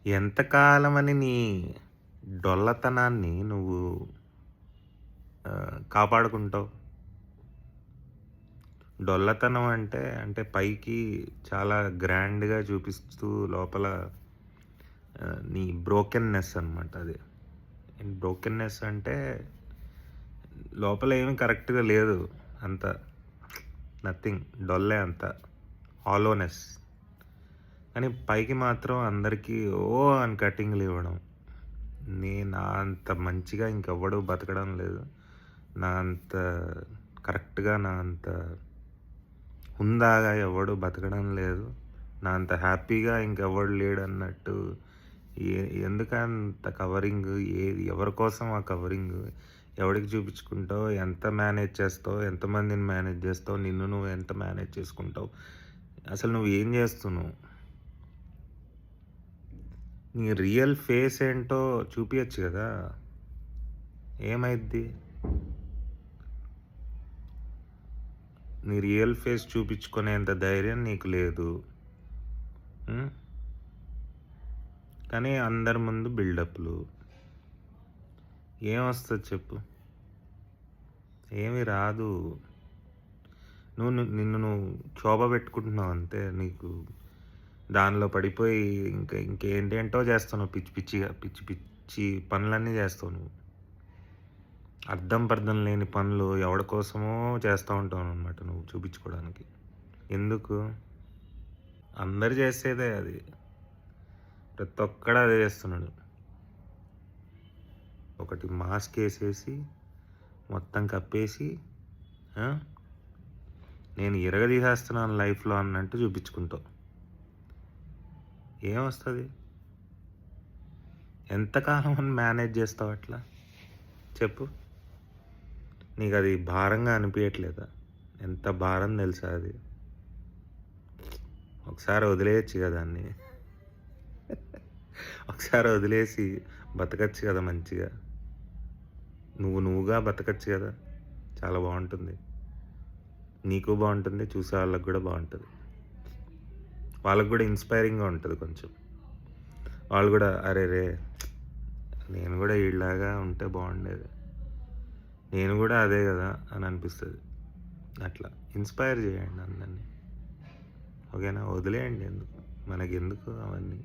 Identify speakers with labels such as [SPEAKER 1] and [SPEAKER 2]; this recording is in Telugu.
[SPEAKER 1] ఎంతకాలమని నీ డొల్లతనాన్ని నువ్వు కాపాడుకుంటావు? డొల్లతనం అంటే పైకి చాలా గ్రాండ్‌గా చూపిస్తూ లోపల నీ బ్రోకెన్‌నెస్ అనమాట అది. బ్రోకెన్‌నెస్ అంటే లోపల ఏమి కరెక్ట్‌గా లేదు. అంతా నథింగ్, డొల్లే అంతా. హాలోనెస్. కానీ పైకి మాత్రం అందరికీ అని కటింగ్‌లు ఇవ్వడం. నా అంత మంచిగా ఇంకెవ్వడు బతకడం లేదు. నా అంత కరెక్ట్‌గా, నా అంత హుందాగా ఎవడు బతకడం లేదు. నా అంత హ్యాపీగా ఇంకెవ్వడు లేడన్నట్టు ఎందుకంత కవరింగ్? ఎవరి కోసం ఆ కవరింగ్? ఎవడికి చూపించుకుంటావు? ఎంత మేనేజ్ చేస్తావు? ఎంతమందిని మేనేజ్ చేస్తావు? నిన్ను నువ్వు ఎంత మేనేజ్ చేసుకుంటావు? అసలు నువ్వు ఏం చేస్తున్నావు? నీ రియల్ ఫేస్ ఏంటో చూపియచ్చు కదా! ఏమైద్ది? నీ రియల్ ఫేస్ చూపించుకునేంత ధైర్యం నీకు లేదు. కానీ అందరి ముందు బిల్డప్లు. ఏమొస్తుంది చెప్పు? ఏమి రాదు. నిన్ను నువ్వు క్షోభ పెట్టుకుంటున్నావు అంతే. నీకు దానిలో పడిపోయి ఇంకేంటేంటో చేస్తున్నావు. పిచ్చి పిచ్చి పనులన్నీ చేస్తావు నువ్వు. అర్థం పర్థం లేని పనులు ఎవడి కోసమో చేస్తూ ఉంటావు అనమాట నువ్వు చూపించుకోవడానికి. ఎందుకు? అందరు చేసేదే అది. ప్రతి ఒక్కడు అదే చేస్తున్నాడు. ఒకటి మాస్క్ వేసేసి మొత్తం కప్పేసి నేను ఇరగదీసేస్తున్నాను లైఫ్లో అన్నట్టు చూపించుకుంటావు. ఏమొస్తుంది? ఎంతకాలం అని మేనేజ్ చేస్తావు అట్లా చెప్పు? నీకు అది భారంగా అనిపించట్లేదా? ఎంత భారం తెలుసా అది? ఒకసారి వదిలేయచ్చు కదా దాన్ని. ఒకసారి వదిలేసి బతకచ్చు కదా మంచిగా. నువ్వుగా బతకచ్చు కదా. చాలా బాగుంటుంది. నీకు బాగుంటుంది, చూసే వాళ్ళకి కూడా బాగుంటుంది. వాళ్ళకు కూడా ఇన్స్పైరింగ్గా ఉంటుంది కొంచెం. వాళ్ళు కూడా అరే రే నేను కూడా వీళ్ళలాగా ఉంటే బాగుండేది, నేను కూడా అదే కదా అని అనిపిస్తుంది. అట్లా ఇన్స్పైర్ చేయండి అందరినీ. ఓకేనా? వదిలేయండి. ఎందుకు మనకెందుకు అవన్నీ?